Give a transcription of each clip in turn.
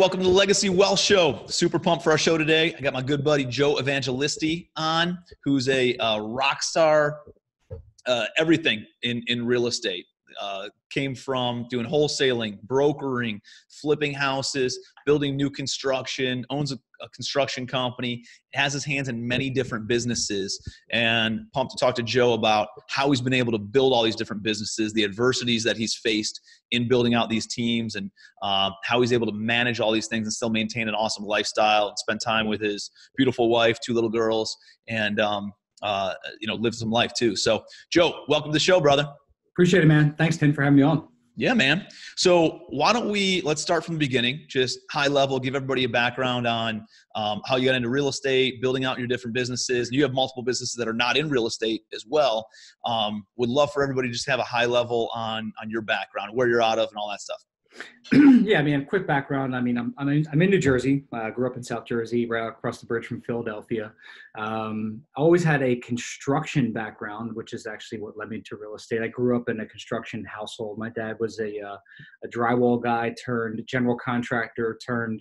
welcome to the Legacy Wealth Show. Super pumped for our show today. I got my good buddy Joe Evangelisti on, who's a rock star, everything in real estate. Came from doing wholesaling, brokering, flipping houses, building new construction, owns a construction company, has his hands in many different businesses, and pumped to talk to Joe about how he's been able to build all these different businesses, the adversities that he's faced in building out these teams, and how he's able to manage all these things and still maintain an awesome lifestyle and spend time with his beautiful wife, 2 little girls, and live some life too. So Joe, welcome to the show, brother. Appreciate it, man. Thanks, Tim, for having me on. Yeah, man. So why don't let's start from the beginning, just high level, give everybody a background on how you got into real estate, building out your different businesses. You have multiple businesses that are not in real estate as well. Would love for everybody to just have a high level on your background, where you're out of and all that stuff. Yeah, I mean, a quick background. I mean, I'm in New Jersey. I grew up in South Jersey, right across the bridge from Philadelphia. I always had a construction background, which is actually what led me to real estate. I grew up in a construction household. My dad was a drywall guy turned general contractor turned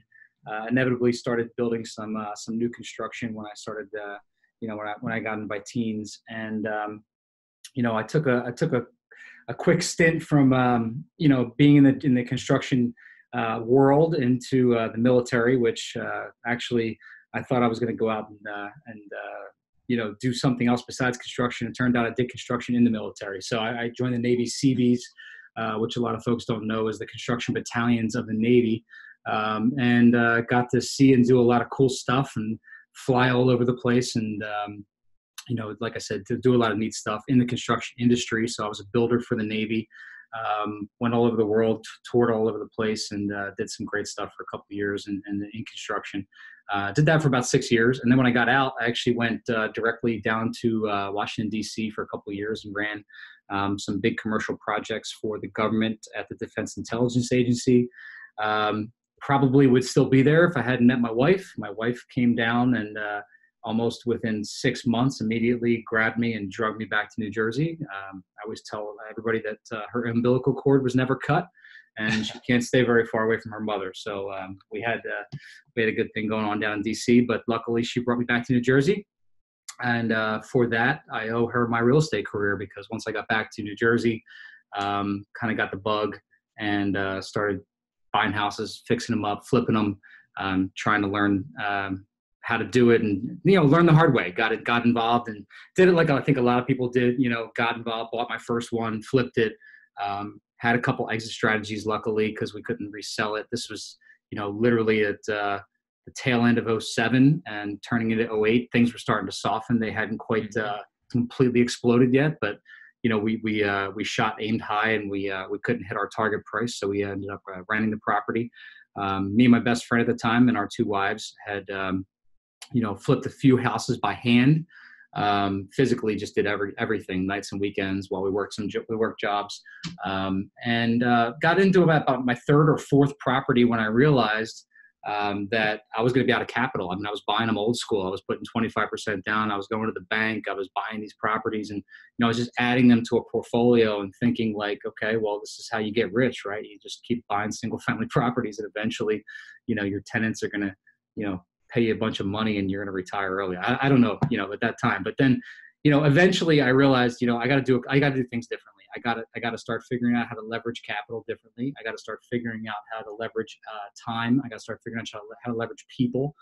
inevitably started building some new construction when I started when I got into my teens. And I took a quick stint from, being in the construction world into the military, which actually I thought I was going to go out and do something else besides construction. It turned out I did construction in the military. So I joined the Navy CBs, which a lot of folks don't know is the construction battalions of the Navy, and got to see and do a lot of cool stuff and fly all over the place. And like I said, to do a lot of neat stuff in the construction industry. So I was a builder for the Navy, went all over the world, toured all over the place, and did some great stuff for a couple of years in construction. Did that for about 6 years. And then when I got out, I actually went directly down to Washington, D.C. for a couple of years and ran some big commercial projects for the government at the Defense Intelligence Agency. Probably would still be there if I hadn't met my wife. My wife came down and almost within 6 months, immediately grabbed me and drugged me back to New Jersey. I always tell everybody that her umbilical cord was never cut, and she can't stay very far away from her mother. So we had a good thing going on down in D.C., but luckily she brought me back to New Jersey. And for that, I owe her my real estate career, because once I got back to New Jersey, kind of got the bug and started buying houses, fixing them up, flipping them, trying to learn how to do it, and learn the hard way. Got involved and did it like I think a lot of people did. Got involved, bought my first one, flipped it, had a couple exit strategies, luckily, because we couldn't resell it. This was literally at the tail end of 07 and turning into 08. Things were starting to soften. They hadn't quite completely exploded yet, but we shot, aimed high, and we couldn't hit our target price, so we ended up renting the property. Me and my best friend at the time and our 2 wives had flipped a few houses by hand, physically just did everything, nights and weekends, while we worked jobs, and got into about my 3rd or 4th property when I realized that I was going to be out of capital. I mean, I was buying them old school. I was putting 25% down. I was going to the bank. I was buying these properties, and I was just adding them to a portfolio and thinking like, okay, well, this is how you get rich, right? You just keep buying single family properties, and eventually, your tenants are going to, pay you a bunch of money and you're going to retire early. I don't know, at that time, but then, eventually I realized, I got to do things differently. I got to start figuring out how to leverage capital differently. I got to start figuring out how to leverage time. I got to start figuring out how to leverage people.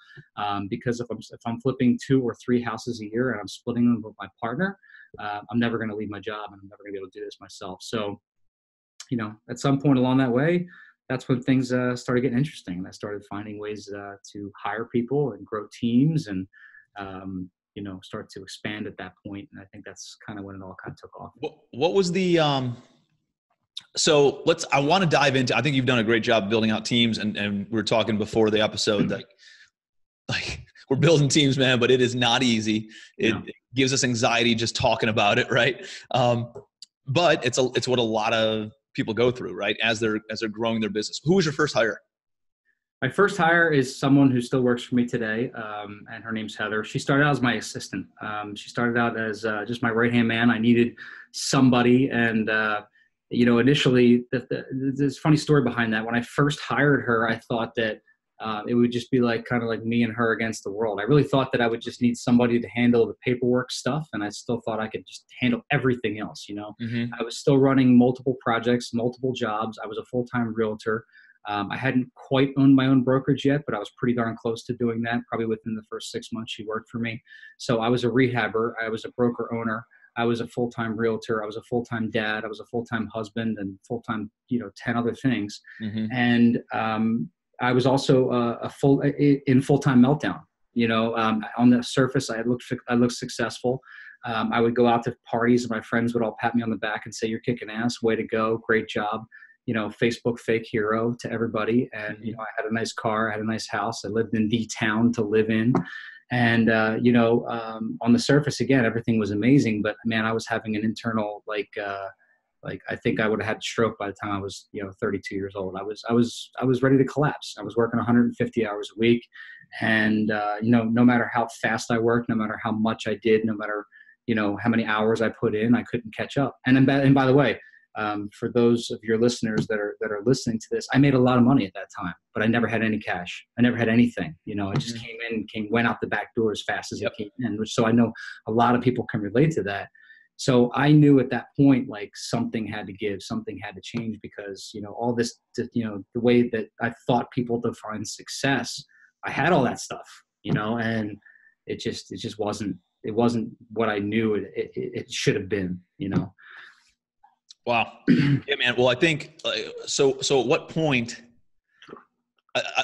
Because if I'm flipping 2 or 3 houses a year and I'm splitting them with my partner, I'm never going to leave my job, and I'm never going to be able to do this myself. So, at some point along that way, that's when things started getting interesting, and I started finding ways to hire people and grow teams and, start to expand at that point. And I think that's kind of when it all kind of took off. What was the, so I want to dive into, I think you've done a great job building out teams, and we were talking before the episode, like we're building teams, man, but it is not easy. It gives us anxiety just talking about it. Right. But it's what a lot of people go through, right? As they're growing their business. Who was your first hire? My first hire is someone who still works for me today, and her name's Heather. She started out as my assistant. She started out as just my right-hand man. I needed somebody, and initially, there's a funny story behind that. When I first hired her, I thought that it would just be like kind of like me and her against the world. I really thought that I would just need somebody to handle the paperwork stuff, and I still thought I could just handle everything else. Mm-hmm. I was still running multiple projects, multiple jobs. I was a full-time realtor. I hadn't quite owned my own brokerage yet, but I was pretty darn close to doing that, probably within the first 6 months she worked for me. So I was a rehabber. I was a broker owner. I was a full-time realtor. I was a full-time dad. I was a full-time husband and full-time, 10 other things. Mm-hmm. And I was also in full-time meltdown. On the surface, I looked successful. I would go out to parties and my friends would all pat me on the back and say, "You're kicking ass. Way to go. Great job." Facebook fake hero to everybody. And, I had a nice car, I had a nice house. I lived in the town to live in. And, on the surface, again, everything was amazing, but man, I was having an internal, I think I would have had a stroke by the time I was, 32 years old. I was ready to collapse. I was working 150 hours a week. And, no matter how fast I worked, no matter how much I did, no matter, how many hours I put in, I couldn't catch up. And by the way, for those of your listeners that are listening to this, I made a lot of money at that time, but I never had any cash. I never had anything. I just went out the back door as fast as it came in. So I know a lot of people can relate to that. So I knew at that point, like something had to give, something had to change, because all this, the way that I thought people define success, I had all that stuff, and it just wasn't what I knew it should have been, Wow. Yeah, man. Well, I think, so at what point,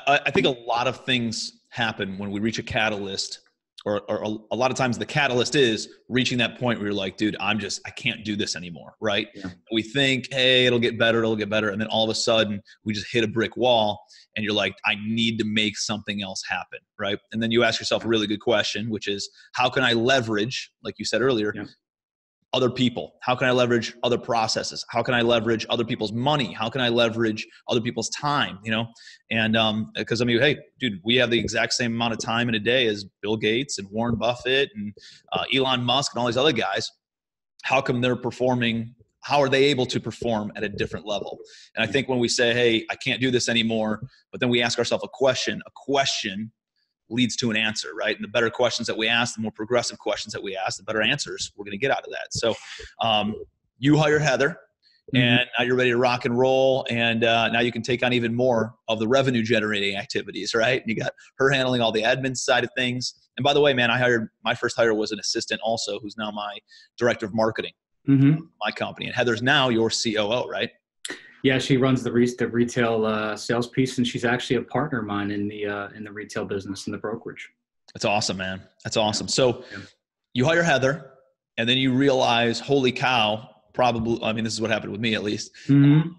I think a lot of things happen when we reach a catalyst, or a lot of times the catalyst is reaching that point where you're like, dude, I can't do this anymore. Right. Yeah. We think, hey, it'll get better. And then all of a sudden we just hit a brick wall and you're like, I need to make something else happen. Right. And then you ask yourself a really good question, which is, how can I leverage, like you said earlier, other people? How can I leverage other processes? How can I leverage other people's money? How can I leverage other people's time? And because hey, dude, we have the exact same amount of time in a day as Bill Gates and Warren Buffett and Elon Musk and all these other guys. How come they're performing? How are they able to perform at a different level? And I think when we say, hey, I can't do this anymore, but then we ask ourselves a question leads to an answer, right? And the better questions that we ask, the more progressive questions that we ask, the better answers we're going to get out of that. So you hire Heather, and now you're ready to rock and roll. And now you can take on even more of the revenue generating activities, right? And you got her handling all the admin side of things. And by the way, man, my first hire was an assistant also, who's now my director of marketing, my company. And Heather's now your COO, right? Yeah, she runs the retail sales piece, and she's actually a partner of mine in the retail business, in the brokerage. That's awesome, man. That's awesome. So you hire Heather, and then you realize, holy cow, this is what happened with me at least. The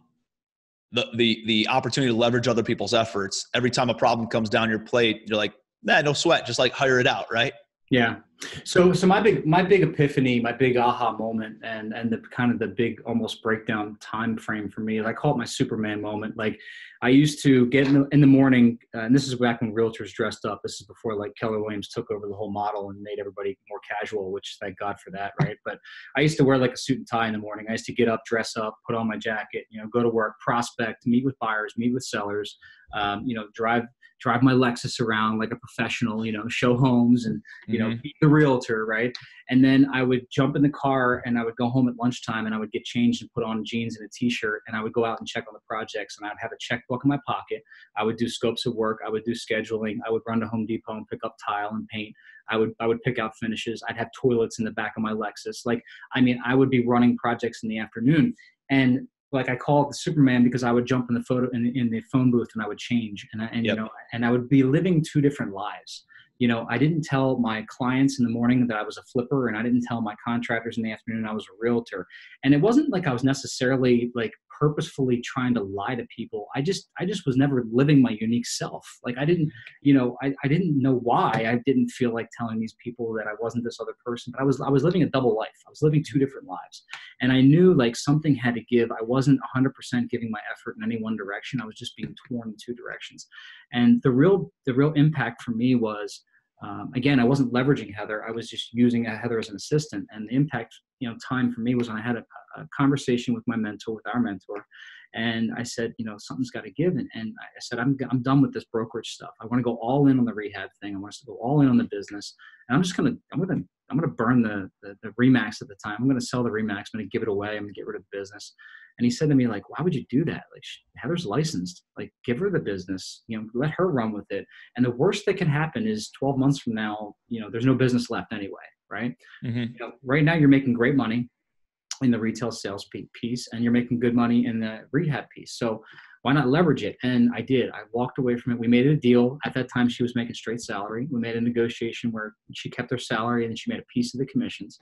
opportunity to leverage other people's efforts. Every time a problem comes down your plate, you're like, nah, no sweat, just like hire it out, right? Yeah. So my big epiphany, my big aha moment, and the kind of the big almost breakdown time frame for me, I call it my Superman moment. Like, I used to get in the morning, and this is back when realtors dressed up. This is before like Keller Williams took over the whole model and made everybody more casual, which thank God for that, right? But I used to wear like a suit and tie in the morning. I used to get up, dress up, put on my jacket, go to work, prospect, meet with buyers, meet with sellers, drive my Lexus around like a professional, show homes and, be the realtor, right? And then I would jump in the car and I would go home at lunchtime and I would get changed and put on jeans and a t-shirt, and I would go out and check on the projects, and I'd have a checkbook in my pocket. I would do scopes of work. I would do scheduling. I would run to Home Depot and pick up tile and paint. I would pick out finishes. I'd have toilets in the back of my Lexus. I would be running projects in the afternoon. And I call it the Superman because I would jump in the phone booth and I would change, and I would be living two different lives. I didn't tell my clients in the morning that I was a flipper, and I didn't tell my contractors in the afternoon I was a realtor. And it wasn't like I was necessarily purposefully trying to lie to people. I just was never living my unique self. I didn't, I didn't know why I didn't feel like telling these people that I wasn't this other person, but I was living a double life. I was living two different lives. And I knew something had to give. I wasn't 100% giving my effort in any one direction. I was just being torn in two directions. And the real impact for me was, again, I wasn't leveraging Heather. I was just using Heather as an assistant. And the impact, time for me was when I had a a conversation with with our mentor. And I said, something's got to give. And I said, I'm done with this brokerage stuff. I want to go all in on the rehab thing. I want us to go all in on the business. And I'm going to burn the Remax at the time. I'm going to sell the Remax. I'm going to give it away. I'm going to get rid of the business. And he said to me, like, why would you do that? Like, Heather's licensed, like, give her the business, let her run with it. And the worst that can happen is 12 months from now, there's no business left anyway. Right. Mm-hmm. Right now you're making great money in the retail sales piece, and you're making good money in the rehab piece. So why not leverage it? And I did. I walked away from it. We made a deal. At that time, she was making straight salary. We made a negotiation where she kept her salary and then she made a piece of the commissions.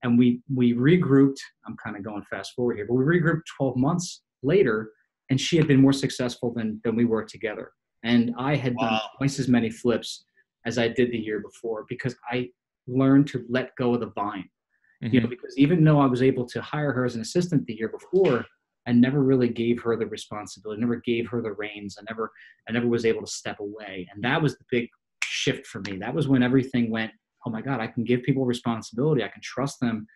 And we regrouped. I'm kind of going fast forward here, but we regrouped 12 months later, and she had been more successful than we were together. And I had done twice as many flips as I did the year before, because I learned to let go of the vine. Mm-hmm. Because even though I was able to hire her as an assistant the year before, I never really gave her the responsibility, never gave her the reins. I never was able to step away. And that was the big shift for me. That was when everything went, oh my God, I can give people responsibility. I can trust them.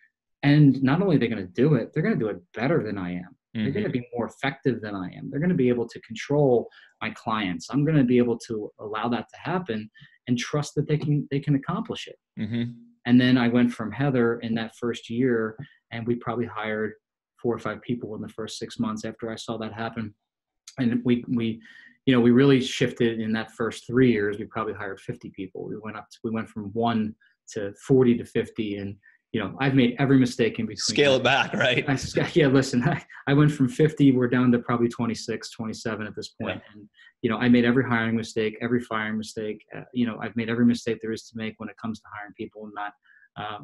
And not only are they going to do it, they're going to do it better than I am. Mm-hmm. They're going to be more effective than I am. They're going to be able to control my clients. I'm going to be able to allow that to happen and trust that they can accomplish it. Mm-hmm. And then I went from Heather in that first year, and we probably hired 4 or 5 people in the first 6 months after I saw that happen. And we really shifted in that first 3 years. We probably hired 50 people. We went from 1 to 40 to 50. And, I've made every mistake in between. Scale it back, right? Listen, I went from 50, we're down to probably 26, 27 at this point. Yeah. And, I made every hiring mistake, every firing mistake. I've made every mistake there is to make when it comes to hiring people and not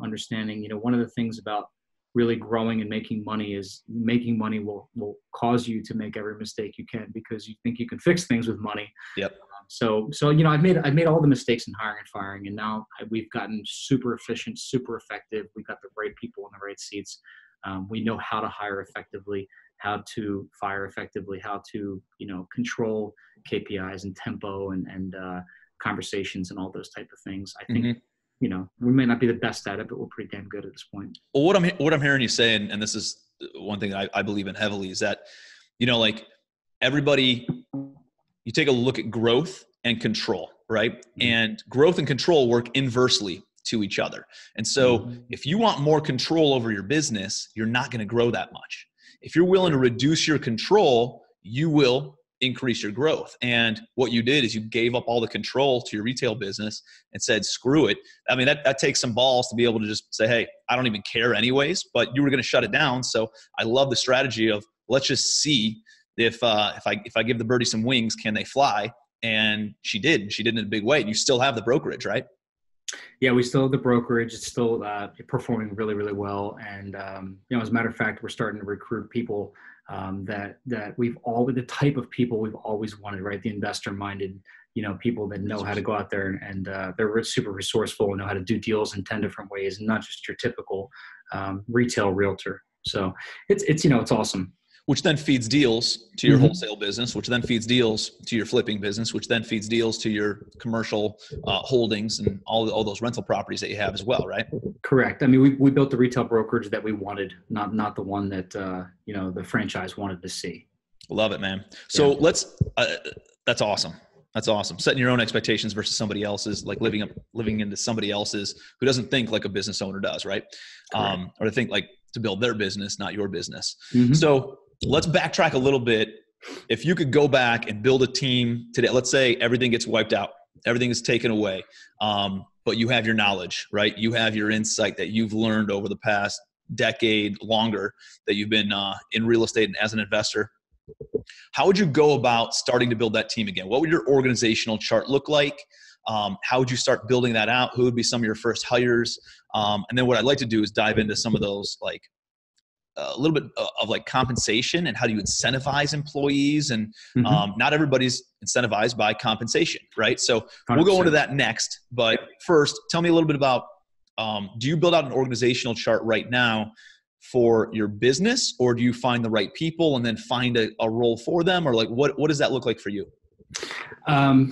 understanding. One of the things about really growing and making money is making money will cause you to make every mistake you can, because you think you can fix things with money. Yep. So I've made all the mistakes in hiring and firing, and now we've gotten super efficient, super effective. We've got the right people in the right seats. We know how to hire effectively, how to fire effectively, how to control KPIs and tempo and conversations and all those type of things. I think we may not be the best at it, but we're pretty damn good at this point. Well, what I'm hearing you say, and this is one thing I believe in heavily, is that like everybody. You take a look at growth and control, right? Mm-hmm. And growth and control work inversely to each other. And so if you want more control over your business, you're not going to grow that much. If you're willing to reduce your control, you will increase your growth. And what you did is you gave up all the control to your retail business and said, screw it. I mean, that takes some balls to be able to just say, hey, I don't even care anyways, but you were going to shut it down. So I love the strategy of let's just see if I give the birdie some wings, can they fly? And she did in a big way. And you still have the brokerage, right? Yeah, we still have the brokerage. It's still performing really, really well. And, as a matter of fact, we're starting to recruit people that the type of people we've always wanted, right? The investor-minded, people that know how to go out there and they're super resourceful and know how to do deals in 10 different ways, and not just your typical retail realtor. So it's awesome. Which then feeds deals to your wholesale business, which then feeds deals to your flipping business, which then feeds deals to your commercial holdings and all those rental properties that you have as well, right? Correct. I mean, we built the retail brokerage that we wanted, not the one that the franchise wanted to see. Love it, man. So that's awesome. That's awesome. Setting your own expectations versus somebody else's, like living into somebody else's who doesn't think like a business owner does, right? Or to think like to build their business, not your business. Mm-hmm. So let's backtrack a little bit. If you could go back and build a team today, let's say everything gets wiped out, everything is taken away, but you have your knowledge, right? You have your insight that you've learned over the past decade, longer, that you've been in real estate and as an investor. How would you go about starting to build that team again? What would your organizational chart look like? How would you start building that out? Who would be some of your first hires? And then what I'd like to do is dive into some of those, like a little bit of like compensation and how do you incentivize employees, and not everybody's incentivized by compensation, right? So 100%. We'll go into that next, but first tell me a little bit about, do you build out an organizational chart right now for your business, or do you find the right people and then find a role for them, or like what does that look like for you?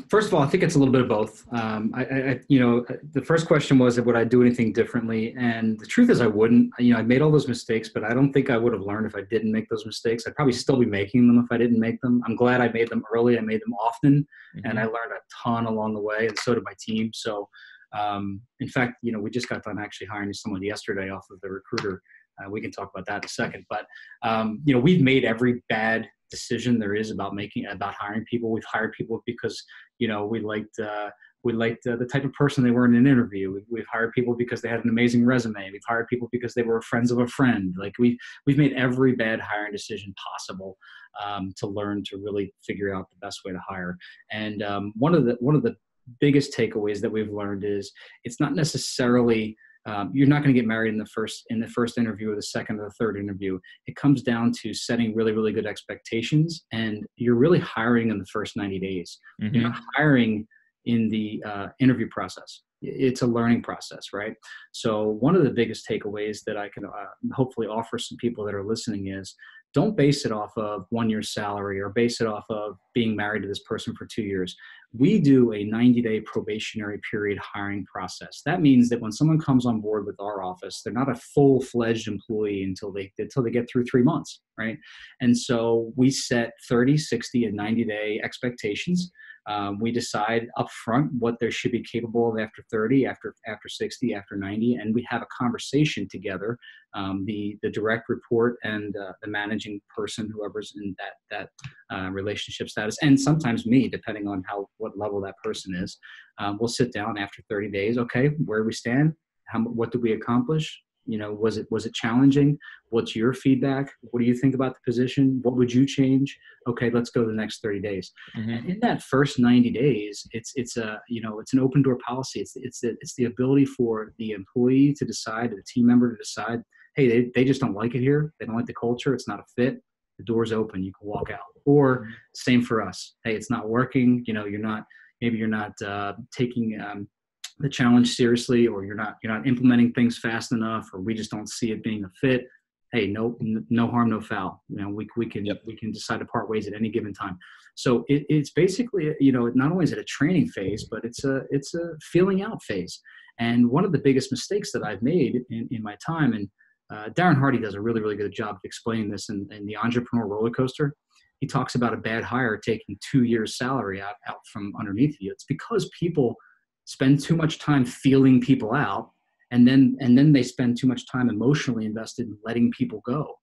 First of all, I think it's a little bit of both. The first question was, would I do anything differently? And the truth is I wouldn't. I made all those mistakes, but I don't think I would have learned if I didn't make those mistakes. I'd probably still be making them if I didn't make them. I'm glad I made them early. I made them often, and I learned a ton along the way, and so did my team. So, in fact, we just got done actually hiring someone yesterday off of the recruiter. We can talk about that in a second, but we've made every bad decision there is about hiring people. We've hired people because we liked the type of person they were in an interview. We've hired people because they had an amazing resume. We've hired people because they were friends of a friend. Like we've made every bad hiring decision possible to learn to really figure out the best way to hire. And one of the biggest takeaways that we've learned is it's not necessarily you're not going to get married in the first interview or the second or the third interview. It comes down to setting really, really good expectations, and you're really hiring in the first 90 days. You're not hiring in the interview process. It's a learning process, right? So one of the biggest takeaways that I can hopefully offer some people that are listening is don't base it off of 1 year's salary or base it off of being married to this person for 2 years. We do a 90-day probationary period hiring process. That means that when someone comes on board with our office, they're not a full-fledged employee until they get through 3 months, right? And so we set 30, 60, and 90-day expectations. We decide upfront what they should be capable of after 30, after 60, after 90, and we have a conversation together, the direct report and the managing person, whoever's in that relationship status, and sometimes me, depending on what level that person is. We'll sit down after 30 days. Okay, where do we stand? What did we accomplish? Was it challenging? What's your feedback? What do you think about the position? What would you change? Okay, let's go to the next 30 days. And in that first 90 days, it's an open door policy. It's the ability for the employee to decide, the team member to decide, hey, they just don't like it here. They don't like the culture. It's not a fit. The door's open. You can walk out. Or same for us. Hey, it's not working. You're not taking the challenge seriously, or you're not implementing things fast enough, or we just don't see it being a fit. Hey, no harm, no foul. We can decide to part ways at any given time. So it's basically, not only is it a training phase, but it's a feeling out phase. And one of the biggest mistakes that I've made in my time, and Darren Hardy does a really, really good job of explaining this in the Entrepreneur Roller Coaster. He talks about a bad hire taking 2 years' salary out from underneath you. It's because people spend too much time feeling people out, and then they spend too much time emotionally invested in letting people go.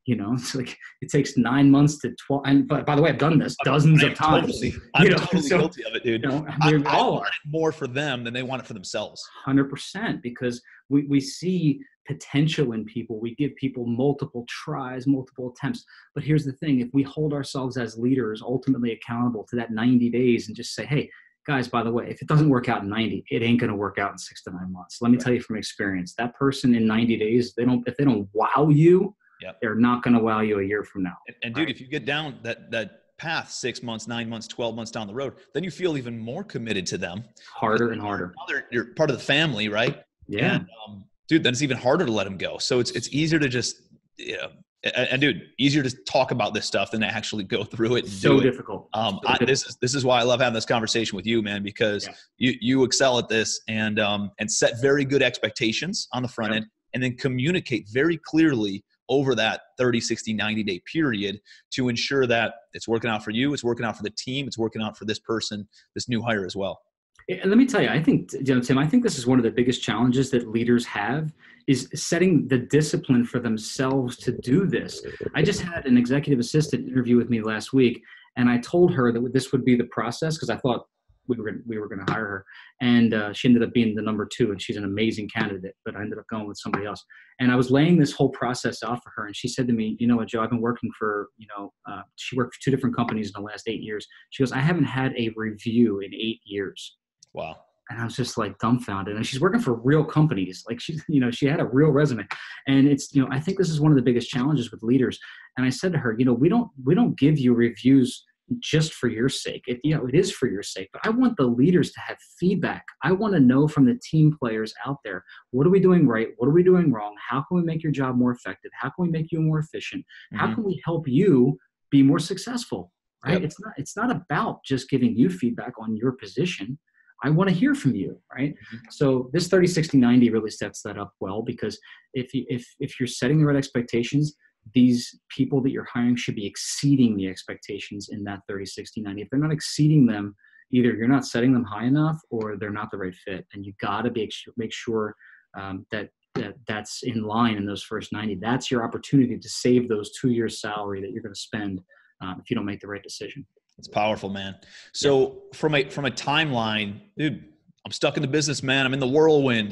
It's like it takes 9 months to 12. And by the way, I've done this dozens of times. I'm totally guilty of it, dude. I want it more for them than they want it for themselves. 100%, because we see potential in people. We give people multiple tries, multiple attempts. But here's the thing: if we hold ourselves as leaders ultimately accountable to that 90 days and just say, hey, guys, by the way, if it doesn't work out in 90, it ain't going to work out in 6 to 9 months. Let me tell you from experience, that person in 90 days, if they don't wow you, they're not going to wow you a year from now. And dude, if you get down that path 6 months, 9 months, 12 months down the road, then you feel even more committed to them. Harder and harder. You're part of the family, right? Yeah. And, dude, then it's even harder to let them go. So it's easier to just, and dude, easier to talk about this stuff than to actually go through it. And so do it. difficult. This is why I love having this conversation with you, man, because you excel at this and set very good expectations on the front end, and then communicate very clearly over that 30, 60, 90-day period to ensure that it's working out for you, it's working out for the team, it's working out for this person, this new hire as well. And let me tell you, I think, Tim, I think this is one of the biggest challenges that leaders have is setting the discipline for themselves to do this. I just had an executive assistant interview with me last week, and I told her that this would be the process because I thought we were going to hire her. And she ended up being the number 2, and she's an amazing candidate, but I ended up going with somebody else. And I was laying this whole process out for her, and she said to me, you know what, Joe, I've been working for, she worked for 2 different companies in the last 8 years. She goes, I haven't had a review in 8 years. Wow. And I was just like dumbfounded. And she's working for real companies. Like she had a real resume. And it's, I think this is one of the biggest challenges with leaders. And I said to her, we don't give you reviews just for your sake. It is for your sake, but I want the leaders to have feedback. I want to know from the team players out there, what are we doing right? What are we doing wrong? How can we make your job more effective? How can we make you more efficient? How can we help you be more successful? right? Yep. It's not about just giving you feedback on your position. I want to hear from you, right? So this 30, 60, 90 really sets that up well, because if you're setting the right expectations, these people that you're hiring should be exceeding the expectations in that 30, 60, 90. If they're not exceeding them, either you're not setting them high enough or they're not the right fit. And you got to make sure that's in line in those first 90. That's your opportunity to save those 2 years salary that you're going to spend if you don't make the right decision. It's powerful, man. So from a timeline, dude, I'm stuck in the business, man. I'm in the whirlwind.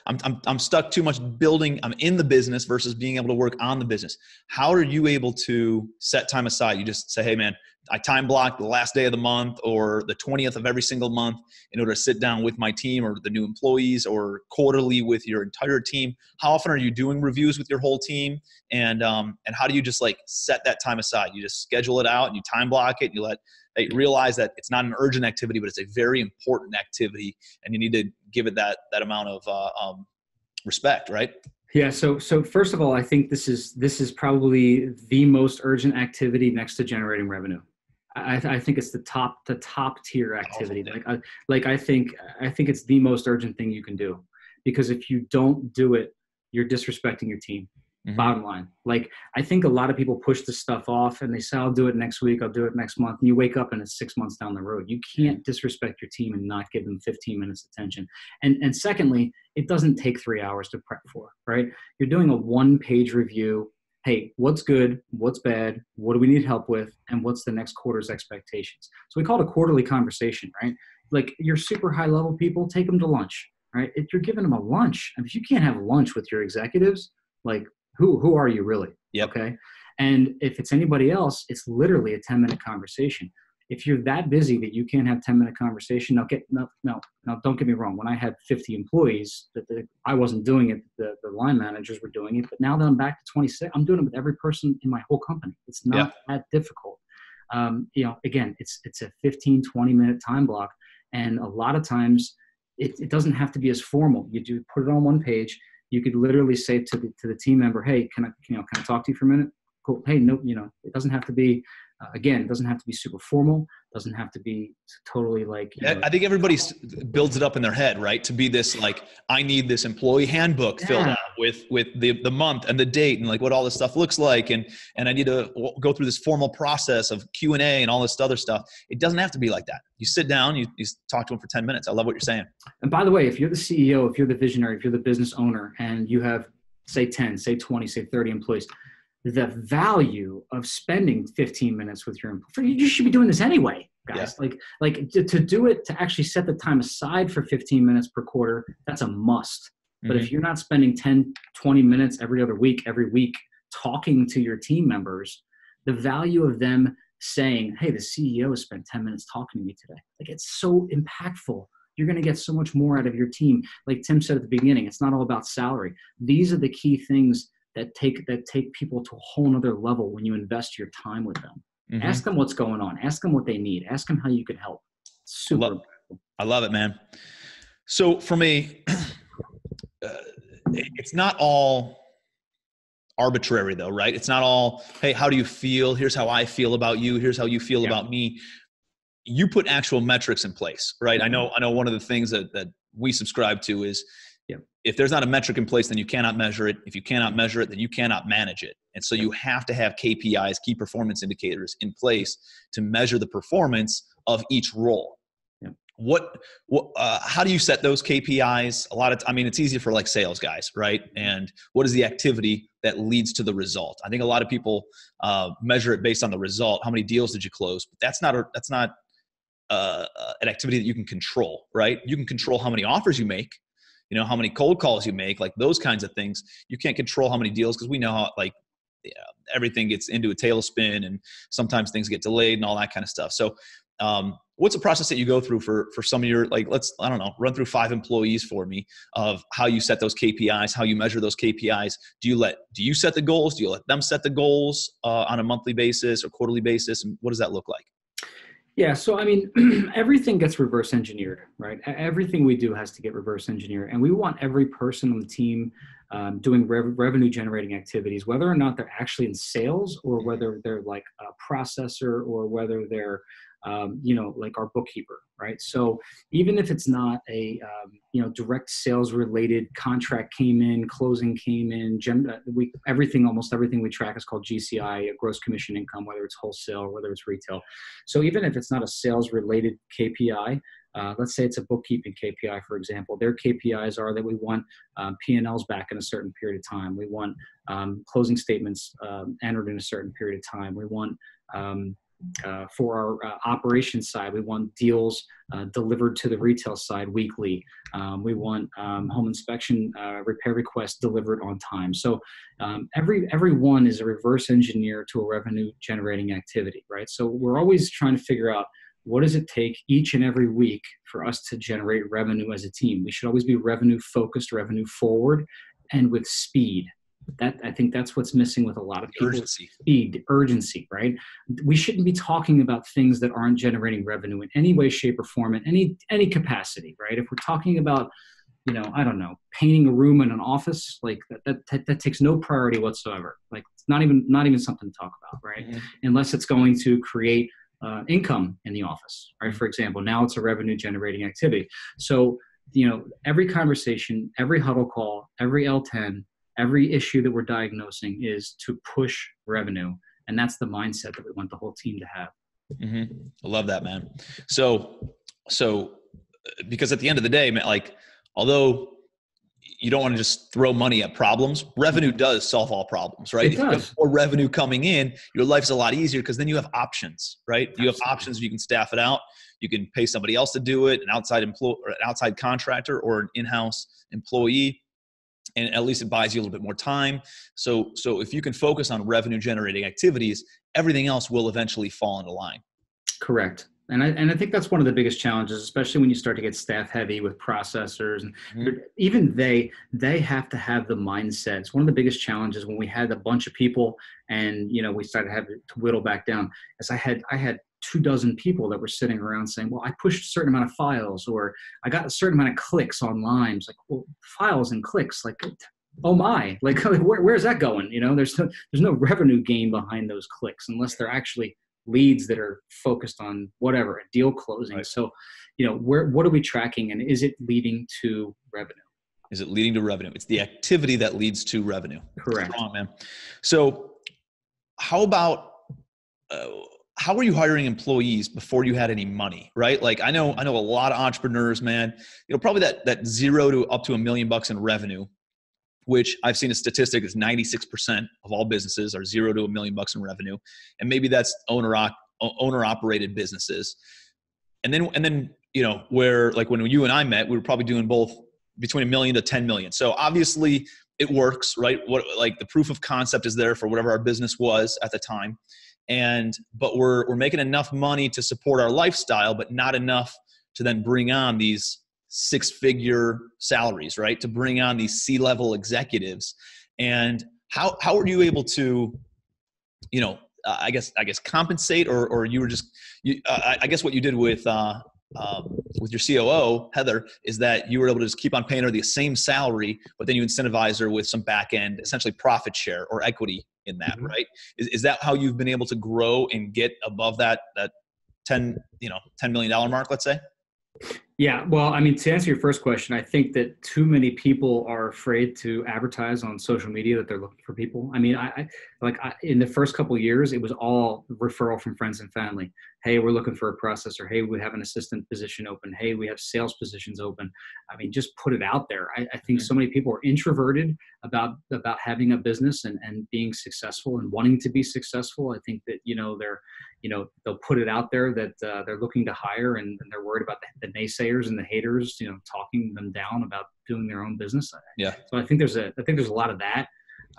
I'm stuck too much building. I'm in the business versus being able to work on the business. How are you able to set time aside? You just say, hey man, I time block the last day of the month or the 20th of every single month in order to sit down with my team or the new employees, or quarterly with your entire team. How often are you doing reviews with your whole team? And how do you just like set that time aside? You just schedule it out and you time block it. And you realize that it's not an urgent activity, but it's a very important activity, and you need to give it that amount of respect, right? Yeah. So first of all, I think this is probably the most urgent activity next to generating revenue. I think it's the top tier activity. I think it's the most urgent thing you can do, because if you don't do it, you're disrespecting your team. Mm-hmm. Bottom line. Like, I think a lot of people push this stuff off and they say, I'll do it next week, I'll do it next month. And you wake up and it's 6 months down the road. You can't disrespect your team and not give them 15 minutes attention. And secondly, it doesn't take 3 hours to prep for, right? You're doing a 1-page review. Hey, what's good? What's bad? What do we need help with? And what's the next quarter's expectations? So we call it a quarterly conversation, right? Like, your super high level people, take them to lunch, right? If you're giving them a lunch, and if you can't have lunch with your executives, like, who are you really? Yep. Okay. And if it's anybody else, it's literally a 10-minute conversation. If you're that busy that you can't have 10-minute conversation, no, don't get me wrong. When I had 50 employees, I wasn't doing it. The line managers were doing it. But now that I'm back to 26, I'm doing it with every person in my whole company. It's not that difficult. Again, it's a 15, 20-minute time block. And a lot of times it doesn't have to be as formal. You do put it on one page. You could literally say to the team member, hey, can I talk to you for a minute? Cool. Hey, no, it doesn't have to be, it doesn't have to be super formal. It doesn't have to be totally like, I think everybody builds it up in their head, right? To be this, like, I need this employee handbook filled out with the month and the date and like what all this stuff looks like. And I need to go through this formal process of Q&A and all this other stuff. It doesn't have to be like that. You sit down, you talk to them for 10 minutes. I love what you're saying. And by the way, if you're the CEO, if you're the visionary, if you're the business owner, and you have, say 10, say 20, say 30 employees, the value of spending 15 minutes with your employees, you should be doing this anyway, guys. Yeah. Like to do it, to actually set the time aside for 15 minutes per quarter, that's a must. Mm-hmm. But if you're not spending 10, 20 minutes every week talking to your team members, the value of them saying, hey, the CEO has spent 10 minutes talking to me today. Like, it's so impactful. You're going to get so much more out of your team. Like Tim said at the beginning, it's not all about salary. These are the key things that take people to a whole nother level when you invest your time with them. Mm-hmm. Ask them what's going on. Ask them what they need. Ask them how you can help. Super. I love it, man. So for me, it's not all arbitrary though, right? It's not all, hey, how do you feel? Here's how I feel about you. Here's how you feel about me. You put actual metrics in place, right? Mm-hmm. I know one of the things that we subscribe to is, if there's not a metric in place, then you cannot measure it. If you cannot measure it, then you cannot manage it. And so you have to have KPIs, key performance indicators, in place to measure the performance of each role. How do you set those KPIs? It's easier for like sales guys, right? And what is the activity that leads to the result? I think a lot of people measure it based on the result. How many deals did you close? But that's not an activity that you can control, right? You can control how many offers you make. How many cold calls you make, like those kinds of things. You can't control how many deals, because we know how everything gets into a tailspin and sometimes things get delayed and all that kind of stuff. So what's the process that you go through for some of your, like, run through 5 employees for me of how you set those KPIs, how you measure those KPIs. Do you set the goals? Do you let them set the goals on a monthly basis or quarterly basis? And what does that look like? Yeah. So, everything gets reverse engineered, right? Everything we do has to get reverse engineered. And we want every person on the team doing revenue generating activities, whether or not they're actually in sales or whether they're like a processor or whether they're, like our bookkeeper, right? So even if it's not a, direct sales related contract came in, closing came in, almost everything we track is called GCI, gross commission income, whether it's wholesale or whether it's retail. So even if it's not a sales related KPI, let's say it's a bookkeeping KPI, for example, their KPIs are that we want P&Ls back in a certain period of time. We want closing statements entered in a certain period of time. We want, for our operations side, we want deals delivered to the retail side weekly. We want home inspection repair requests delivered on time. So every one is a reverse engineer to a revenue generating activity, right? So we're always trying to figure out, what does it take each and every week for us to generate revenue as a team? We should always be revenue focused, revenue forward, and with speed. I think that's what's missing with a lot of people. Urgency. Speed, urgency, right? We shouldn't be talking about things that aren't generating revenue in any way, shape, or form, in any capacity, right? If we're talking about, I don't know, painting a room in an office, like that takes no priority whatsoever. Like it's not even something to talk about, right? Mm-hmm. Unless it's going to create income in the office, right? For example, now it's a revenue generating activity. So, every conversation, every huddle call, every L10, every issue that we're diagnosing is to push revenue. And that's the mindset that we want the whole team to have. Mm-hmm. I love that, man. So because at the end of the day, man, like, although you don't want to just throw money at problems, revenue does solve all problems, right? It if you does. have more revenue coming in, your life's a lot easier because then you have options, right? You have options. You can staff it out. You can pay somebody else to do it, an outside contractor or an in-house employee. And at least it buys you a little bit more time. So if you can focus on revenue generating activities, everything else will eventually fall into line. Correct. And I think that's one of the biggest challenges, especially when you start to get staff heavy with processors, and even they have to have the mindset. It's one of the biggest challenges when we had a bunch of people and, we started having to whittle back down, as I had 24 people that were sitting around saying, well, I pushed a certain amount of files, or I got a certain amount of clicks online. It's like, well, files and clicks, like, oh my, like where's that going? There's no revenue gain behind those clicks unless they're actually leads that are focused on whatever, a deal closing. Right. So, what are we tracking, and is it leading to revenue? Is it leading to revenue? It's the activity that leads to revenue. Correct. Strong, man. So how about, how were you hiring employees before you had any money, right? Like I know a lot of entrepreneurs, man, probably that 0 to up to $1 million in revenue, which I've seen a statistic is 96% of all businesses are 0 to $1 million in revenue. And maybe that's owner operated businesses. And then, where like when you and I met, we were probably doing both between $1 million to 10 million. So obviously it works, right? Like the proof of concept is there for whatever our business was at the time. But we're making enough money to support our lifestyle, but not enough to then bring on these 6-figure salaries, right? To bring on these C-level executives. And how are you able to, I guess compensate, or you were just, I guess what you did with your COO, Heather, is that you were able to just keep on paying her the same salary, but then you incentivize her with some back end, essentially profit share or equity in that, mm-hmm. right? Is that how you've been able to grow and get above that $10 million mark, let's say? Yeah, well, I mean, to answer your first question, I think that too many people are afraid to advertise on social media that they're looking for people. I mean, I in the first couple of years, it was all referral from friends and family. Hey, we're looking for a processor. Hey, we have an assistant position open. Hey, we have sales positions open. I mean, just put it out there. I think so many people are introverted about having a business and being successful and wanting to be successful. I think that, they'll put it out there that they're looking to hire, and they're worried about the naysayers and the haters, talking them down about doing their own business. Yeah. So I think there's a lot of that.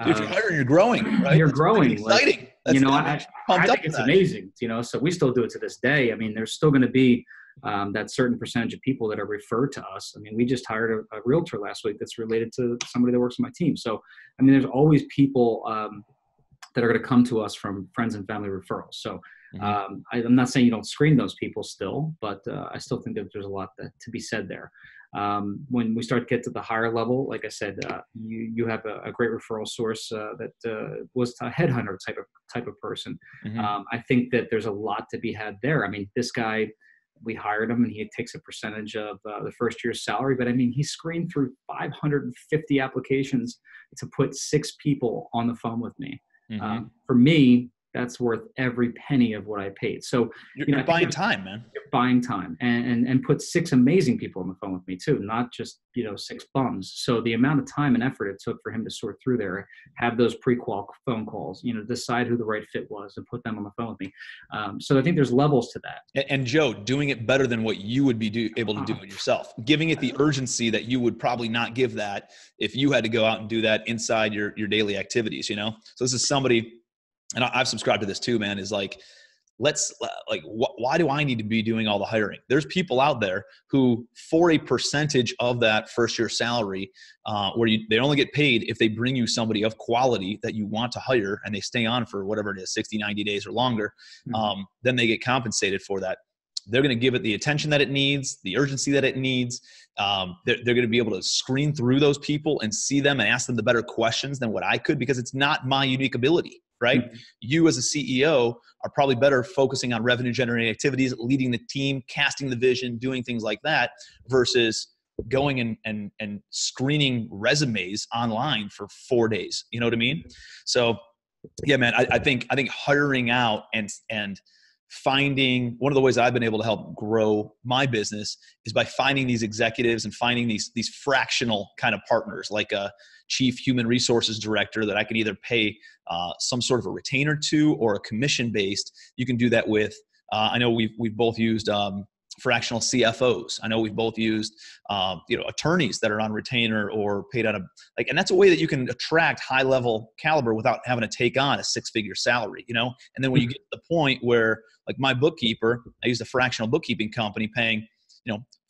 Dude, if you're hiring, you're growing, right? You're growing. Exciting. Like, I think it's amazing, so we still do it to this day. I mean, there's still going to be that certain percentage of people that are referred to us. I mean, we just hired a realtor last week that's related to somebody that works on my team. So, I mean, there's always people that are going to come to us from friends and family referrals. So I'm not saying you don't screen those people still, but I still think that there's a lot to be said there. When we start to get to the higher level, like I said, you have a great referral source that was a headhunter type of person. Mm-hmm. I think that there's a lot to be had there. I mean, this guy, we hired him and he takes a percentage of the first year's salary, but I mean, he screened through 550 applications to put 6 people on the phone with me. Mm-hmm. For me, that's worth every penny of what I paid. So you're buying time, man. You're buying time, and put 6 amazing people on the phone with me too, not just 6 bums. So the amount of time and effort it took for him to sort through there, have those pre-qual phone calls, decide who the right fit was, and put them on the phone with me. So I think there's levels to that. And Joe, doing it better than what you would be able to do it yourself, giving it the urgency that you would probably not give that if you had to go out and do that inside your daily activities. So this is somebody. And I've subscribed to this too, man, is like, why do I need to be doing all the hiring? There's people out there who, for a percentage of that first year salary, where they only get paid if they bring you somebody of quality that you want to hire and they stay on for whatever it is, 60, 90 days or longer, then they get compensated for that. They're going to give it the attention that it needs, the urgency that it needs. They're going to be able to screen through those people and see them and ask them the better questions than what I could, because it's not my unique ability, right? Mm-hmm. You as a CEO are probably better focusing on revenue generating activities, leading the team, casting the vision, doing things like that, versus going and screening resumes online for 4 days. You know what I mean? So yeah, man, I think hiring out and finding, one of the ways I've been able to help grow my business is by finding these executives and finding these fractional kind of partners, like a chief human resources director that I could either pay some sort of a retainer to, or a commission based. You can do that with, I know we've both used fractional CFOs. I know we've both used, attorneys that are on retainer or paid out of and that's a way that you can attract high level caliber without having to take on a 6-figure salary, And then when you get to the point where, like my bookkeeper, I used a fractional bookkeeping company paying,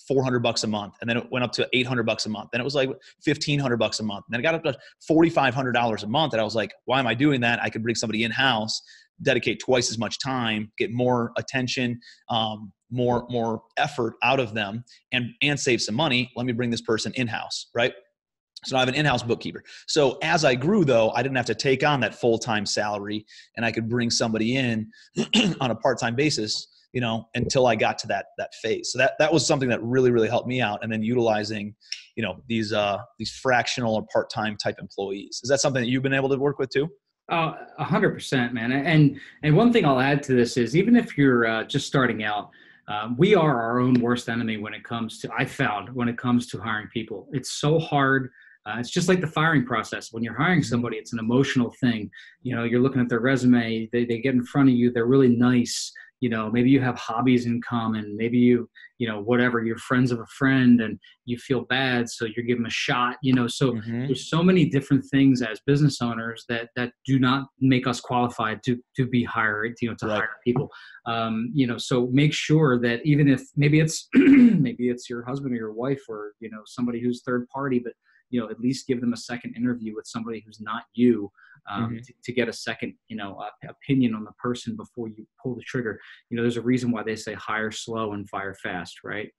$400 a month. And then it went up to $800 a month. Then it was like $1,500 a month. And then it got up to $4,500 a month. And I was like, why am I doing that? I could bring somebody in-house, dedicate twice as much time, get more attention, more effort out of them, and save some money. Let me bring this person in-house, right? So I have an in-house bookkeeper. So as I grew, though, I didn't have to take on that full-time salary, and I could bring somebody in on a part-time basis, until I got to that phase. So that was something that really, really helped me out. And then utilizing, these fractional or part-time type employees. Is that something that you've been able to work with too? 100%, man. And one thing I'll add to this is, even if you're just starting out, we are our own worst enemy when it comes to hiring people. It's so hard. It's just like the firing process. When you're hiring somebody, it's an emotional thing. You're looking at their resume, they get in front of you, they're really nice. Maybe you have hobbies in common. Maybe whatever, you're friends of a friend and you feel bad, so you give them a shot, so there's so many different things as business owners that do not make us qualified to be hired, to hire people. So make sure that, even if maybe it's maybe it's your husband or your wife, or somebody who's third party, but at least give them a second interview with somebody who's not you, to get a second, opinion on the person before you pull the trigger. There's a reason why they say hire slow and fire fast, right?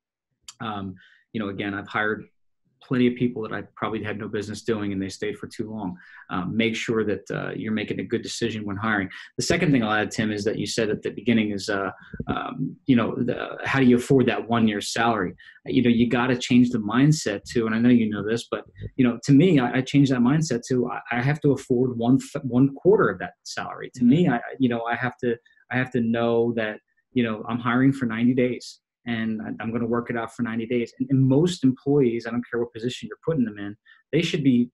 Again, I've hired plenty of people that I probably had no business doing, and they stayed for too long. Make sure that you're making a good decision when hiring. The second thing I'll add, Tim, is that you said at the beginning is, how do you afford that 1 year salary? You got to change the mindset too. And I know you know this, but to me, I changed that mindset to, I have to afford one quarter of that salary. To me, I have to know that I'm hiring for 90 days. And I'm going to work it out for 90 days. And most employees, I don't care what position you're putting them in, they should be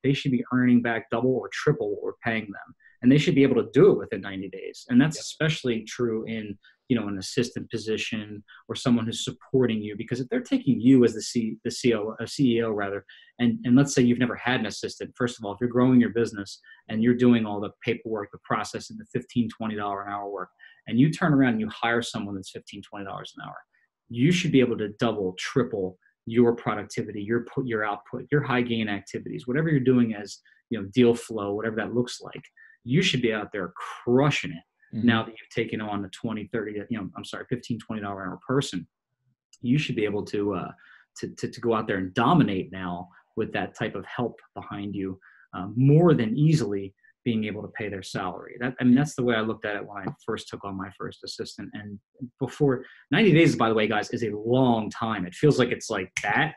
earning back double or triple what we're paying them. And they should be able to do it within 90 days. And that's especially true in, an assistant position or someone who's supporting you, because if they're taking you as the CEO rather, and let's say you've never had an assistant. First of all, if you're growing your business and you're doing all the paperwork, the process, and the $15, $20 an hour work, and you turn around and you hire someone that's $15, $20 an hour, you should be able to double, triple your productivity, your output, your high gain activities, whatever you're doing as, deal flow, whatever that looks like. You should be out there crushing it. Now that you've taken on the $20, $30, $15, $20 an hour person. You should be able to to go out there and dominate now with that type of help behind you, more than easily being able to pay their salary. That's the way I looked at it when I first took on my first assistant. And before 90 days, by the way, guys, is a long time. It feels like it's like that.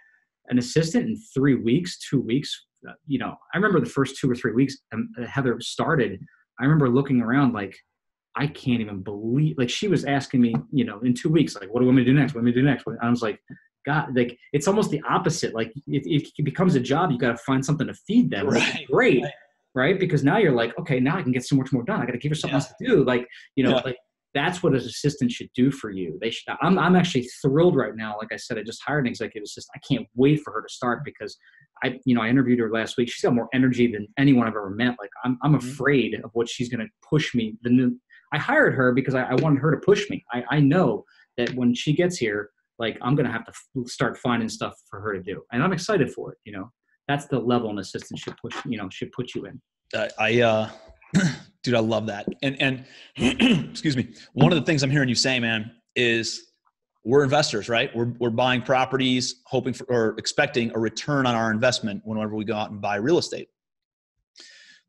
An assistant in 3 weeks, 2 weeks, I remember the first 2 or 3 weeks Heather started, I remember looking around like, I can't even believe, like she was asking me, in 2 weeks, like, what do we want me to do next? What do we do next? And I was like, God, like, it's almost the opposite. Like it becomes a job. You got to find something to feed them. Right. Great. Right. Because now you're like, okay, now I can get so much more done. I got to give her something else to do. Like, like that's what an assistant should do for you. I'm actually thrilled right now. Like I said, I just hired an executive assistant. I can't wait for her to start because I interviewed her last week. She's got more energy than anyone I've ever met. Like I'm afraid of what she's going to push me. I hired her because I wanted her to push me. I know that when she gets here, like I'm going to have to start finding stuff for her to do. And I'm excited for it. That's the level an assistant should put you in. Dude, I love that. And excuse me. One of the things I'm hearing you say, man, is we're investors, right? We're buying properties, hoping for, or expecting a return on our investment whenever we go out and buy real estate.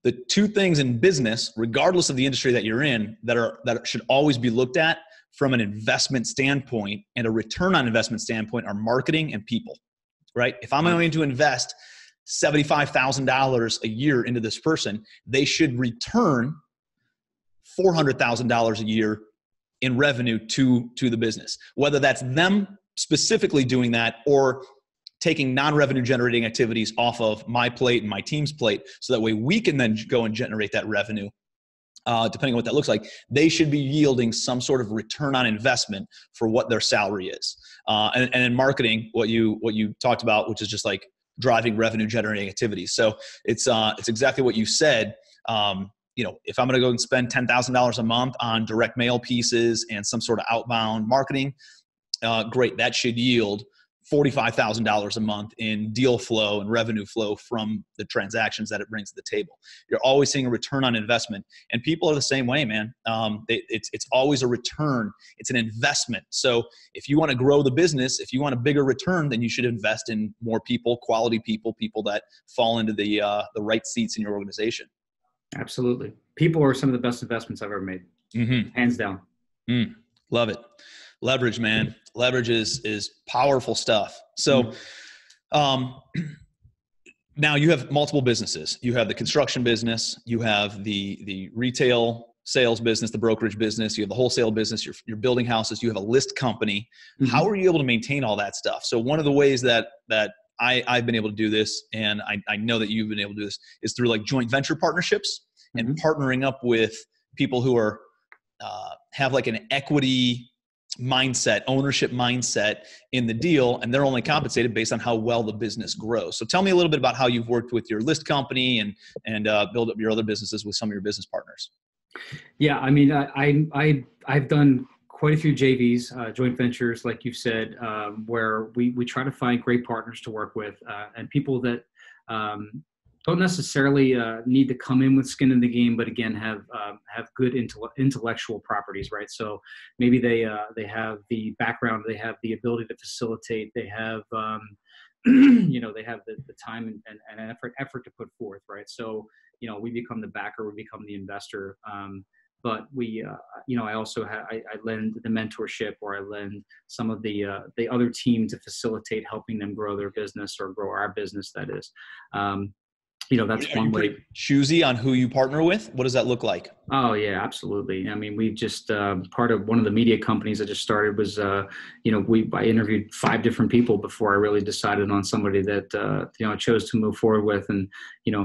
The two things in business, regardless of the industry that you're in, that should always be looked at from an investment standpoint and a return on investment standpoint are marketing and people, right? If I'm going to invest $75,000 a year into this person, they should return $400,000 a year in revenue to the business, whether that's them specifically doing that or taking non-revenue generating activities off of my plate and my team's plate. So that way we can then go and generate that revenue. Depending on what that looks like, they should be yielding some sort of return on investment for what their salary is. And in marketing, what you talked about, which is just like driving revenue generating activities. So it's exactly what you said. If I'm going to go and spend $10,000 a month on direct mail pieces and some sort of outbound marketing, great. That should yield $45,000 a month in deal flow and revenue flow from the transactions that it brings to the table. You're always seeing a return on investment, and people are the same way, man. It's always a return. It's an investment. So if you want to grow the business, if you want a bigger return, then you should invest in more people, quality people that fall into the right seats in your organization. Absolutely. People are some of the best investments I've ever made. Mm-hmm. Hands down. Love it. Leverage, man. Leverage is powerful stuff. So now you have multiple businesses. You have the construction business. You have the retail sales business, the brokerage business. You have the wholesale business. You're building houses. You have a list company. Mm-hmm. How are you able to maintain all that stuff? So one of the ways that I've been able to do this, and I know that you've been able to do this, is through like joint venture partnerships and partnering up with people who are have like an equity mindset, ownership mindset in the deal, and they're only compensated based on how well the business grows. So tell me a little bit about how you've worked with your list company and build up your other businesses with some of your business partners. Yeah, I mean, I've done quite a few JVs, joint ventures, like you've said, where we try to find great partners to work with and people that don't necessarily need to come in with skin in the game, but again, have good intellectual properties, right? So maybe they have the background, they have the ability to facilitate, they have they have the time and effort to put forth, right? So we become the backer, we become the investor. But I also I lend the mentorship, or I lend some of the other team to facilitate helping them grow their business or grow our business. That is, that's one way. Choosy on who you partner with. What does that look like? Oh yeah, absolutely. I mean, we just part of one of the media companies I just started was I interviewed 5 different people before I really decided on somebody that I chose to move forward with, and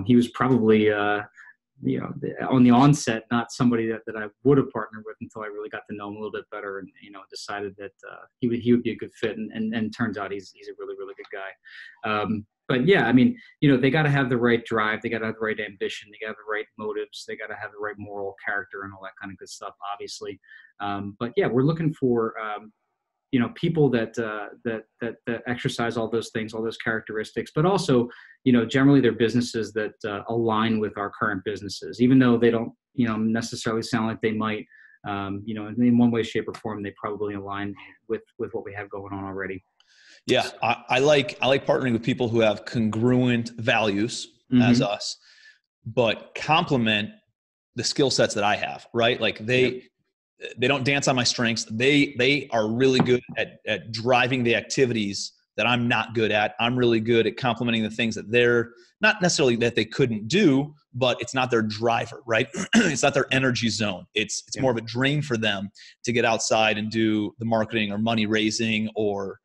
he was probably on the onset, not somebody that I would have partnered with until I really got to know him a little bit better, and decided that he would be a good fit, and turns out he's a really, really good guy. But yeah, I mean, they got to have the right drive, they got to have the right ambition, they got to have the right motives, they got to have the right moral character and all that kind of good stuff, obviously. But yeah, we're looking for people that exercise all those things, all those characteristics, but also, generally they're businesses that align with our current businesses, even though they don't, necessarily sound like they might, in one way, shape, or form, they probably align with what we have going on already. Yeah, I like partnering with people who have congruent values as us, but complement the skill sets that I have, right? Like they don't dance on my strengths. They are really good at driving the activities that I'm not good at. I'm really good at complementing the things that they're not necessarily that they couldn't do, but it's not their driver, right? It's not their energy zone. It's more of a drain for them to get outside and do the marketing or money raising or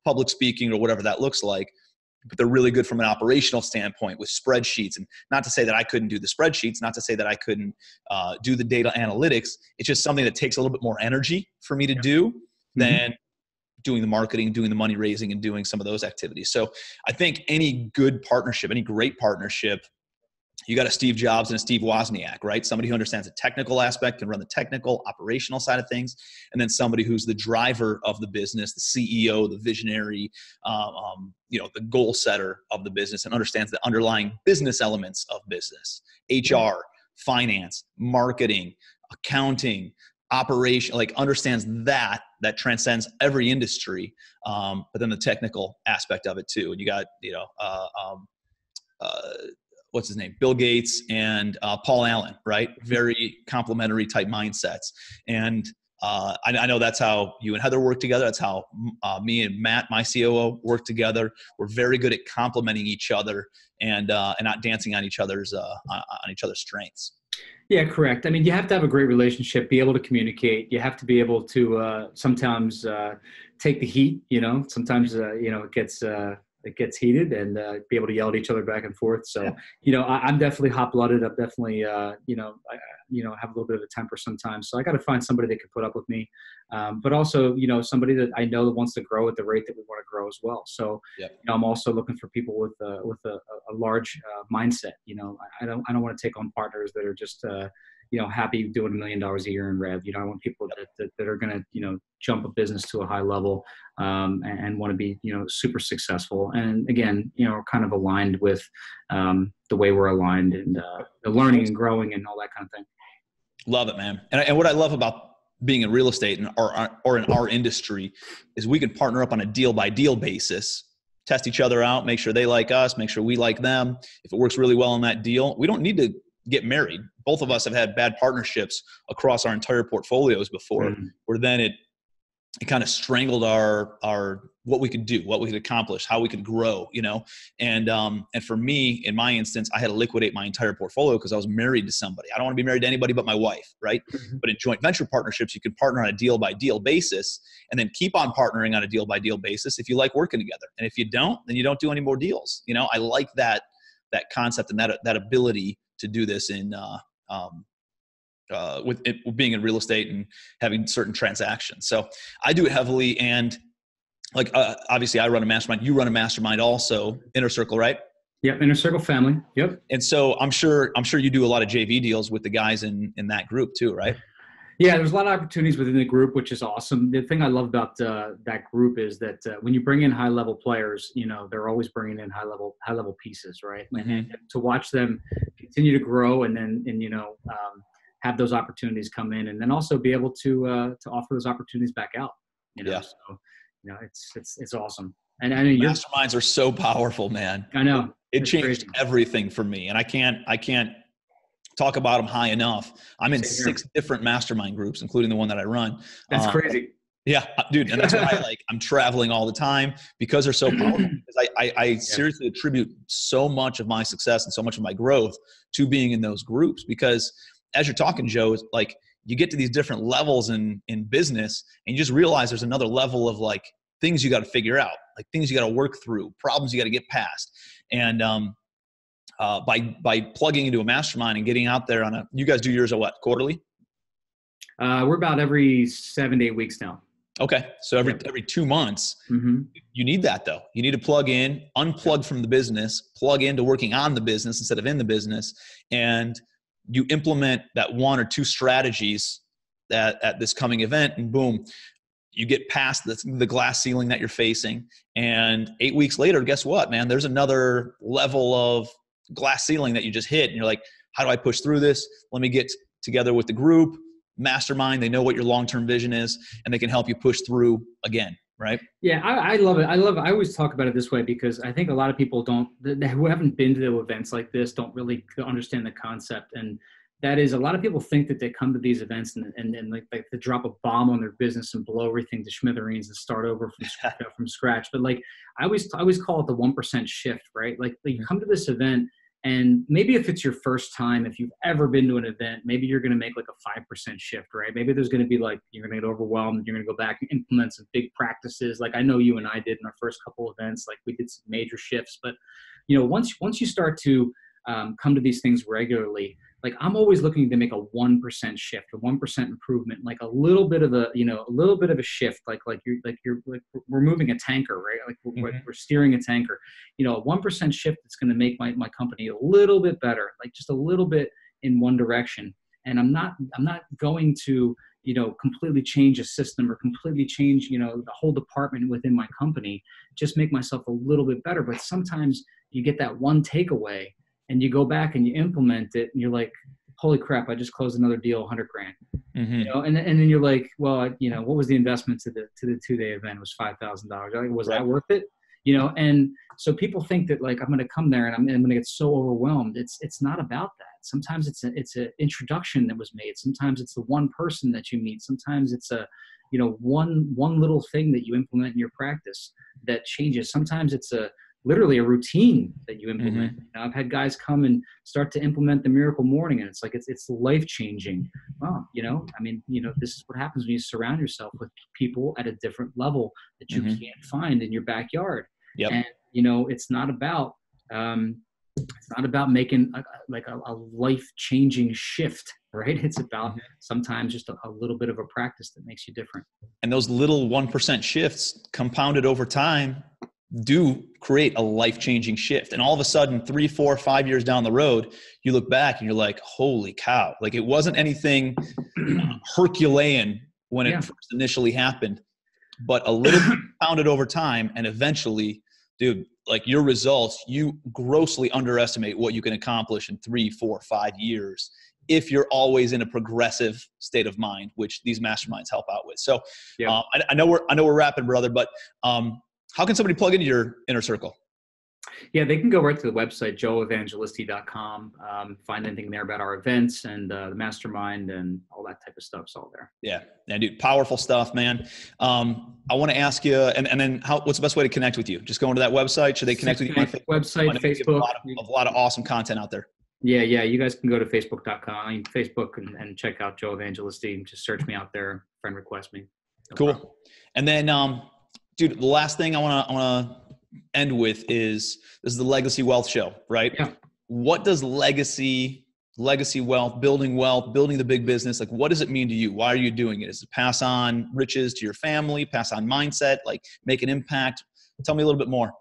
public speaking or whatever that looks like. But they're really good from an operational standpoint with spreadsheets. And not to say that I couldn't do the spreadsheets, not to say that I couldn't do the data analytics. It's just something that takes a little bit more energy for me to do than doing the marketing, doing the money raising, and doing some of those activities. So I think any good partnership, any great partnership, you got a Steve Jobs and a Steve Wozniak, right? Somebody who understands the technical aspect, can run the technical, operational side of things, and then somebody who's the driver of the business, the CEO, the visionary, the goal setter of the business, and understands the underlying business elements of business, HR, finance, marketing, accounting, operation, like understands that transcends every industry, but then the technical aspect of it too. And you got, what's his name? Bill Gates and Paul Allen, right? Very complementary type mindsets. And I know that's how you and Heather work together. That's how me and Matt, my COO, work together. We're very good at complementing each other and not dancing on each other's strengths. Yeah, correct. I mean, you have to have a great relationship, be able to communicate. You have to be able to sometimes take the heat. Sometimes it gets heated, and be able to yell at each other back and forth. So, I'm definitely hot-blooded. I'm definitely, I have a little bit of a temper sometimes. So I got to find somebody that can put up with me. But also, somebody that I know that wants to grow at the rate that we want to grow as well. So, I'm also looking for people with a large mindset. I don't want to take on partners that are just, happy doing $1 million a year in rev. I want people that are going to, jump a business to a high level and want to be, super successful. And again, kind of aligned with the way we're aligned and the learning and growing and all that kind of thing. Love it, man. And what I love about being in real estate or in our industry is we can partner up on a deal by deal basis, test each other out, make sure they like us, make sure we like them. If it works really well on that deal, we don't need to get married. Both of us have had bad partnerships across our entire portfolios before, where then it kind of strangled our what we could do, what we could accomplish, how we could grow, and for me, in my instance, I had to liquidate my entire portfolio because I was married to somebody. I don't want to be married to anybody but my wife, right? But in joint venture partnerships, you can partner on a deal by deal basis and then keep on partnering on a deal by deal basis if you like working together. And if you don't, then you don't do any more deals. I like that concept and that ability to do this in with being in real estate and having certain transactions. So I do it heavily. And obviously I run a mastermind. You run a mastermind also, Inner Circle, right? Yep. Inner Circle family. Yep. And so I'm sure you do a lot of JV deals with the guys in that group too, right? Yeah, there's a lot of opportunities within the group, which is awesome. The thing I love about that group is that when you bring in high level players, they're always bringing in high level pieces, right? And to watch them continue to grow and have those opportunities come in, and then also be able to offer those opportunities back out. So it's awesome. And I know masterminds are so powerful, man. I know it changed everything for me, and I can't talk about them high enough. I'm in 6 different mastermind groups, including the one that I run. That's crazy. Yeah, dude. And that's what I like. I'm traveling all the time because they're so powerful. Because I seriously attribute so much of my success and so much of my growth to being in those groups. Because as you're talking, Joe, it's like you get to these different levels in business and you just realize there's another level of like things you got to figure out, like things you got to work through, problems you got to get past. And by plugging into a mastermind and getting out there you guys do yours at what, quarterly? We're about every 7 to 8 weeks now. Okay. So every 2 months, you need that though. You need to plug in, unplug from the business, plug into working on the business instead of in the business. And you implement that 1 or 2 strategies at this coming event, and boom, you get past the glass ceiling that you're facing. And 8 weeks later, guess what, man? There's another level of glass ceiling that you just hit. And you're like, how do I push through this? Let me get together with the group, mastermind. They know what your long-term vision is, and they can help you push through again, right? Yeah, I love it. I always talk about it this way because I think a lot of people who haven't been to events like this don't really understand the concept. And that is, a lot of people think that they come to these events and like to drop a bomb on their business and blow everything to smithereens and start over from scratch. But like I always call it the 1% shift, right? Like you come to this event, and maybe if it's your first time, if you've ever been to an event, maybe you're going to make like a 5% shift, right? Maybe there's going to be like, you're going to get overwhelmed. You're going to go back and implement some big practices. Like I know you and I did in our first couple of events, like we did some major shifts, but once you start to come to these things regularly, like I'm always looking to make a 1% shift, a 1% improvement, like a little bit of a shift, like we're moving a tanker, right? Like we're steering a tanker, a 1% shift that's going to make my company a little bit better, like just a little bit in one direction. And I'm not going to, completely change a system or completely change, the whole department within my company, just make myself a little bit better. But sometimes you get that one takeaway and you go back and you implement it and you're like, holy crap, I just closed another deal, $100,000. And then you're like, well, what was the investment to the 2-day event? It was $5,000. Like, was that worth it? And so people think that like, I'm going to come there and I'm going to get so overwhelmed. It's not about that. Sometimes it's an introduction that was made. Sometimes it's the one person that you meet. Sometimes it's one little thing that you implement in your practice that changes. Sometimes it's literally a routine that you implement. I've had guys come and start to implement the miracle morning, and it's like it's life changing. Well, this is what happens when you surround yourself with people at a different level that you can't find in your backyard. Yep. And it's not about making a life changing shift, right? It's about sometimes just a little bit of a practice that makes you different. And those little 1% shifts compounded over time do create a life-changing shift. And all of a sudden, 3, 4, 5 years down the road, you look back and you're like, holy cow. Like it wasn't anything Herculean when it first initially happened, but a little bit compounded over time. And eventually, dude, like your results, you grossly underestimate what you can accomplish in 3, 4, 5 years if you're always in a progressive state of mind, which these masterminds help out with. So I know we're wrapping, brother, but how can somebody plug into your inner circle? Yeah, they can go right to the website, joeevangelisti.com, find anything there about our events and the mastermind and all that type of stuff's all there. Yeah, dude, powerful stuff, man. I want to ask you, and then what's the best way to connect with you? Just going to that website? Should they connect with you on Facebook? Website, Facebook. A lot of awesome content out there. Yeah. You guys can go to Facebook.com, Facebook, and check out Joe Evangelisti. Just search me out there, friend request me. Cool. Problem. And then, dude, the last thing I want to end with is this is the Legacy Wealth Show, right? Yeah. What does legacy wealth, building the big business, like what does it mean to you? Why are you doing it? Is it pass on riches to your family, pass on mindset, like make an impact? Tell me a little bit more.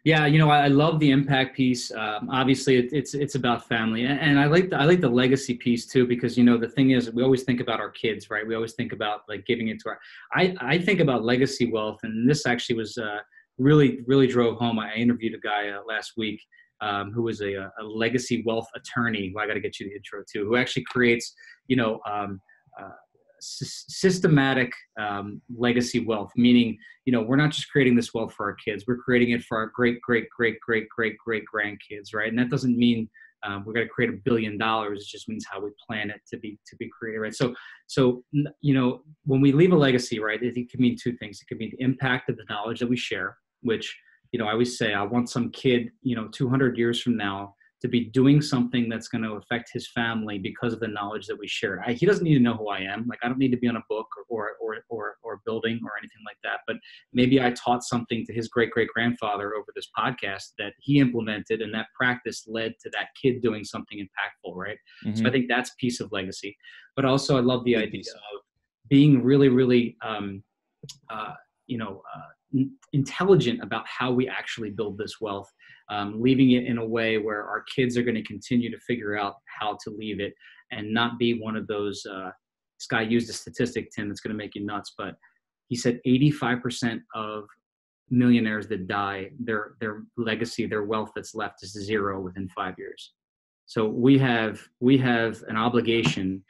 Yeah, I love the impact piece. Obviously, it's about family, and I like the legacy piece too, because the thing is, we always think about our kids, right? We always think about like giving it to our. I think about legacy wealth, and this actually was really drove home. I interviewed a guy last week who was a legacy wealth attorney. Well, I got to get you the intro too. Who actually creates systematic legacy wealth, meaning we're not just creating this wealth for our kids, we're creating it for our great grandkids, right? And that doesn't mean we're going to create $1 billion. It just means how we plan it to be created, right? So when we leave a legacy, right, it can mean two things. It can mean the impact of the knowledge that we share, which I always say I want some kid 200 years from now to be doing something that's going to affect his family because of the knowledge that we share. He doesn't need to know who I am. Like I don't need to be on a book or building or anything like that. But maybe I taught something to his great-great-grandfather over this podcast that he implemented, and that practice led to that kid doing something impactful, right? So I think that's a piece of legacy. But also I love the idea of being really intelligent about how we actually build this wealth, leaving it in a way where our kids are going to continue to figure out how to leave it and not be one of those, this guy used a statistic, Tim, that's going to make you nuts, but he said 85% of millionaires that die, their legacy, their wealth that's left is zero within 5 years. So we have an obligation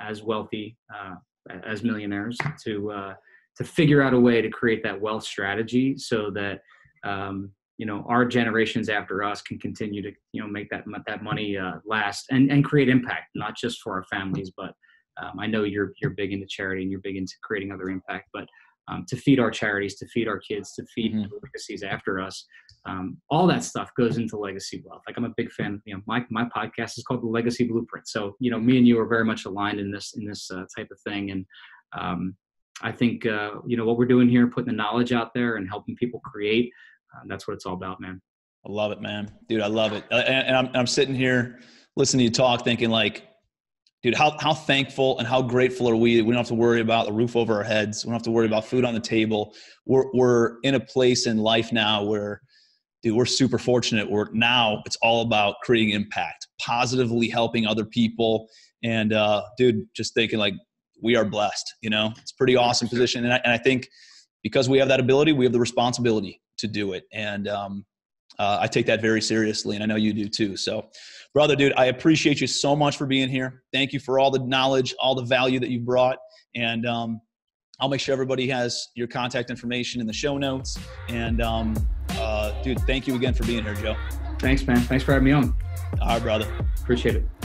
as wealthy, as millionaires figure out a way to create that wealth strategy so that, our generations after us can continue to, make that money last and create impact, not just for our families, but I know you're big into charity and you're big into creating other impact, but to feed our charities, to feed our kids, to feed the legacies after us. All that stuff goes into legacy wealth. Like, I'm a big fan, my podcast is called The Legacy Blueprint. So, me and you are very much aligned in this type of thing. And I think, what we're doing here, putting the knowledge out there and helping people create, that's what it's all about, man. I love it, man. Dude, I love it. And I'm sitting here listening to you talk, thinking like, dude, how thankful and how grateful are we that we don't have to worry about the roof over our heads. We don't have to worry about food on the table. We're in a place in life now where, dude, we're super fortunate. Now it's all about creating impact, positively helping other people. And dude, just thinking like, we are blessed, it's a pretty awesome position. And I think because we have that ability, we have the responsibility to do it. And I take that very seriously, and I know you do too. So, brother, dude, I appreciate you so much for being here. Thank you for all the knowledge, all the value that you've brought. And I'll make sure everybody has your contact information in the show notes. And dude, thank you again for being here, Joe. Thanks, man. Thanks for having me on. All right, brother. Appreciate it.